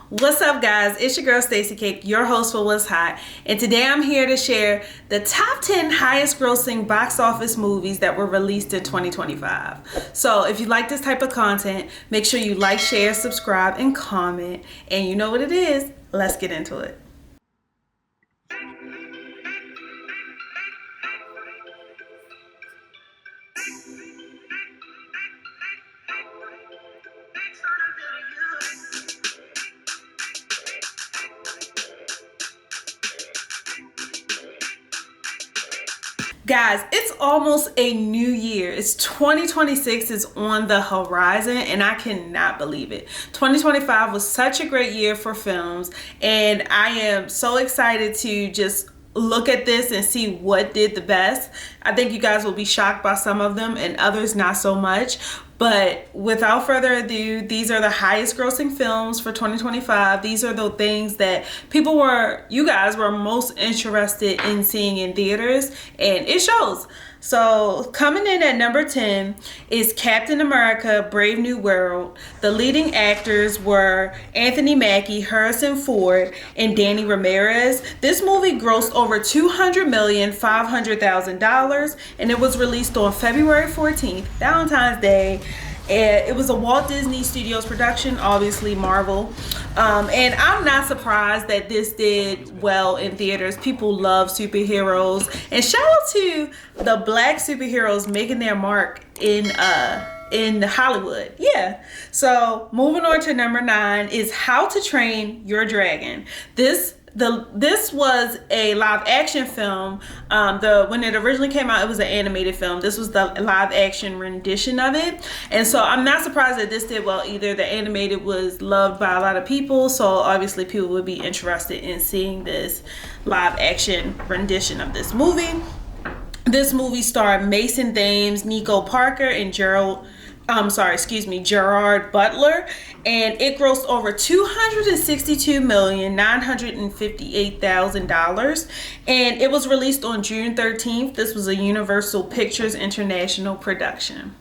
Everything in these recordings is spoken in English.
What's up, guys? It's your girl Stacey Cake, your host for What's Hot, and today I'm here to share the top 10 highest grossing box office movies that were released in 2025. So if you like this type of content, make sure you like, share, subscribe, and comment. And you know what it is. Let's get into it. Guys, it's almost a new year. It's 2026 is on the horizon and I cannot believe it. 2025 was such a great year for films and I am so excited to just look at this and see what did the best. I think you guys will be shocked by some of them and others not so much. But without further ado, these are the highest grossing films for 2025. These are the things that you guys were most interested in seeing in theaters, and it shows. So coming in at number 10 is Captain America: Brave New World. The leading actors were Anthony Mackie, Harrison Ford, and Danny Ramirez. This movie grossed over $200,500,000 and it was released on February 14th, Valentine's Day. And it was a Walt Disney Studios production, obviously Marvel. And I'm not surprised that this did well in theaters. People love superheroes. And shout out to the black superheroes making their mark in Hollywood. Yeah. So moving on to number 9 is How to Train Your Dragon. This was a live action film. When it originally came out, it was an animated film. This was the live action rendition of it. And so I'm not surprised that this did well either. The animated was loved by a lot of people, so obviously people would be interested in seeing this live action rendition of this movie. This movie starred Mason Thames, Nico Parker, and Gerard Butler, and it grossed over $262,958,000, and it was released on June 13th. This was a Universal Pictures International production.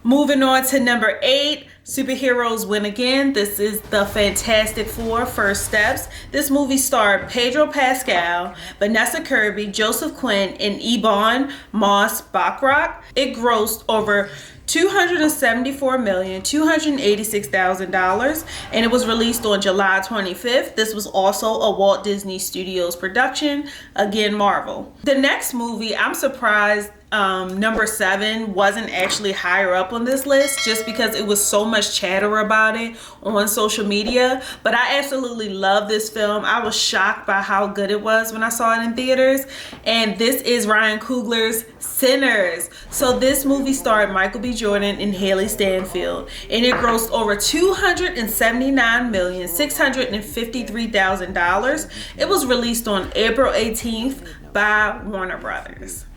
Moving on to number 8, Superheroes Win Again. This is the Fantastic Four: First Steps. This movie starred Pedro Pascal, Vanessa Kirby, Joseph Quinn, and Ebon Moss-Bachrach. It grossed over $274,286,000 and it was released on July 25th. This was also a Walt Disney Studios production, again Marvel. The next movie, I'm surprised number 7 wasn't actually higher up on this list just because it was so much chatter about it on social media, but I absolutely love this film. I was shocked by how good it was when I saw it in theaters, and this is Ryan Coogler's Sinners. So this movie starred Michael B. Jordan and Haley Stanfield, and it grossed over $279,653,000. It was released on April 18th by Warner Brothers.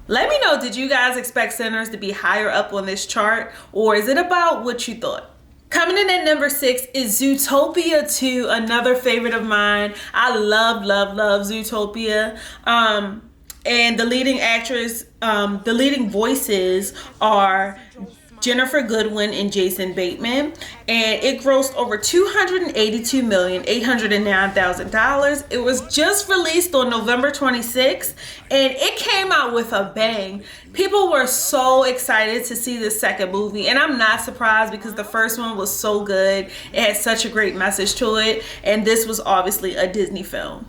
Let me know, did you guys expect Sinners to be higher up on this chart, or is it about what you thought? Coming in at number 6 is Zootopia 2, another favorite of mine. I love Zootopia. And the leading voices are Jennifer Goodwin and Jason Bateman, and it grossed over $282,809,000. It was just released on November 26th, and it came out with a bang. People were so excited to see the second movie, and I'm not surprised because the first one was so good. It had such a great message to it, and this was obviously a Disney film.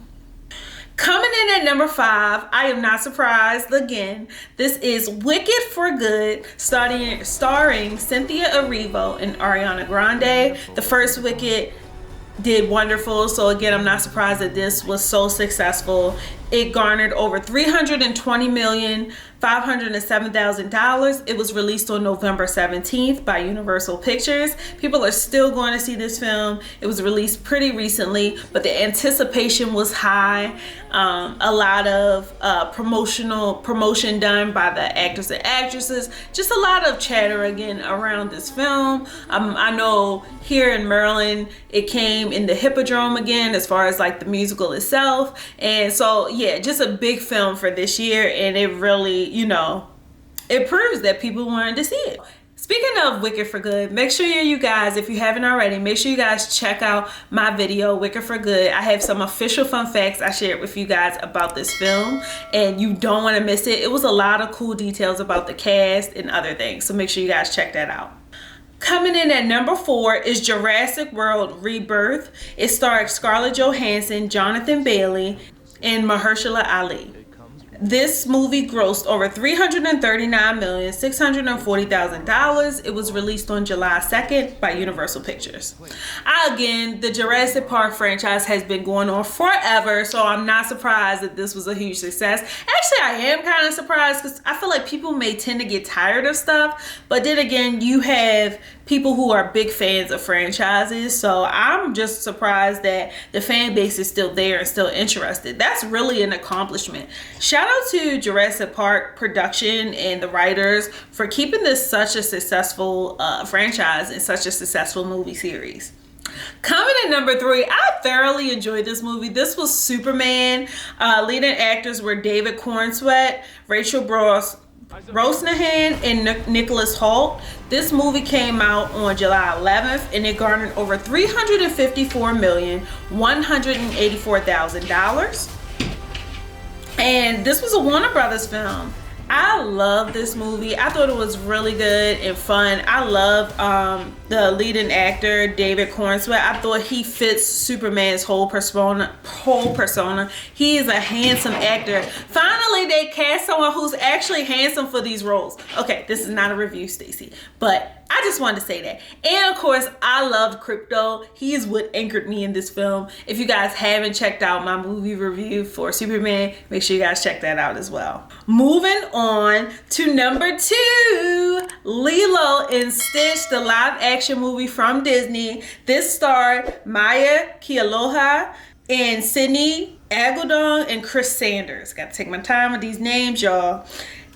Coming in at number 5, I am not surprised again. This is Wicked for Good, starring Cynthia Erivo and Ariana Grande. The first Wicked did wonderful, so again, I'm not surprised that this was so successful. It garnered over $320,507,000. It was released on November 17th by Universal Pictures. People are still going to see this film. It was released pretty recently, but the anticipation was high. A lot of promotion done by the actors and actresses. Just a lot of chatter again around this film. I know here in Maryland, it came in the Hippodrome again as far as like the musical itself. And so yeah, just a big film for this year, and it really, it proves that people wanted to see it. Speaking of Wicked for Good, make sure you guys, if you haven't already, make sure you guys check out my video, Wicked for Good. I have some official fun facts I shared with you guys about this film, and you don't want to miss it. It was a lot of cool details about the cast and other things, so make sure you guys check that out. Coming in at number 4 is Jurassic World Rebirth. It starred Scarlett Johansson, Jonathan Bailey, and Mahershala Ali. This movie grossed over $339,640,000. It was released on July 2nd by Universal Pictures. Again, the Jurassic Park franchise has been going on forever, so I'm not surprised that this was a huge success. Actually, I am kind of surprised because I feel like people may tend to get tired of stuff, but then again, you have people who are big fans of franchises, so I'm just surprised that the fan base is still there and still interested. That's really an accomplishment. Shout out to Jurassic Park production and the writers for keeping this such a successful franchise and such a successful movie series. Coming in number 3, I thoroughly enjoyed this movie. This was Superman. Leading actors were David Corenswet, Rachel Brosnahan, and Nicholas Hoult. This movie came out on July 11th and it garnered over $354,184,000. And this was a Warner Brothers film. I love this movie. I thought it was really good and fun. I love the leading actor, David Corenswet. I thought he fits Superman's whole persona. He is a handsome actor. Finally, they cast someone who's actually handsome for these roles. Okay, this is not a review, Stacey, but I just wanted to say that. And of course, I loved Krypto. He is what anchored me in this film. If you guys haven't checked out my movie review for Superman, make sure you guys check that out as well. Moving on to number 2, Lilo and Stitch, the live action movie from Disney. This starred Maya Kealoha and Sydney Aguldon and Chris Sanders. Got to take my time with these names, y'all.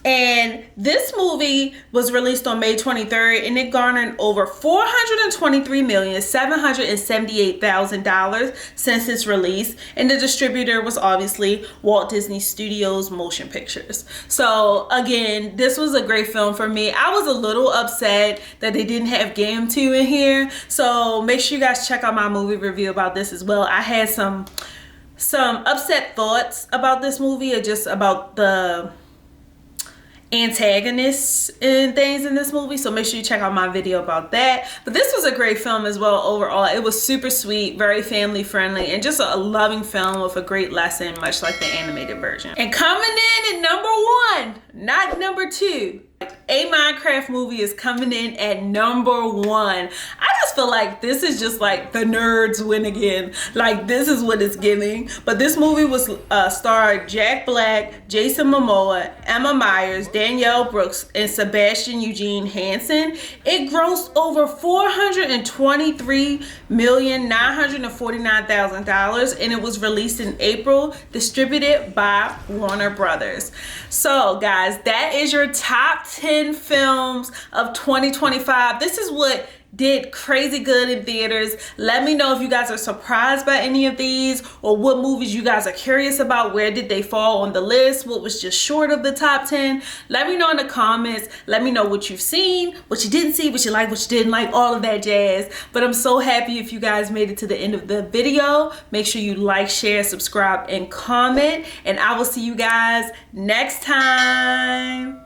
And this movie was released on May 23rd and it garnered over $423,778,000 since its release. And the distributor was obviously Walt Disney Studios Motion Pictures. So again, this was a great film for me. I was a little upset that they didn't have Game 2 in here. So make sure you guys check out my movie review about this as well. I had some upset thoughts about this movie, or just about the antagonists and things in this movie, so make sure you check out my video about that. But this was a great film as well overall. It was super sweet, very family friendly, and just a loving film with a great lesson, much like the animated version. And coming in at number 1, not number 2, a Minecraft movie is coming in at number 1. I just feel like this is just like the nerds win again. Like, this is what it's giving. But this movie was starred Jack Black, Jason Momoa, Emma Myers, Danielle Brooks, and Sebastian Eugene Hansen. It grossed over $423,949,000 and it was released in April, distributed by Warner Brothers. So guys, that is your top 10 films of 2025. This is what did crazy good in theaters. Let me know if you guys are surprised by any of these, or what movies you guys are curious about. Where did they fall on the list? What was just short of the top 10? Let me know in the comments. Let me know what you've seen, what you didn't see, what you like, what you didn't like, all of that jazz. But I'm so happy if you guys made it to the end of the video. Make sure you like, share, subscribe, and comment. And I will see you guys next time.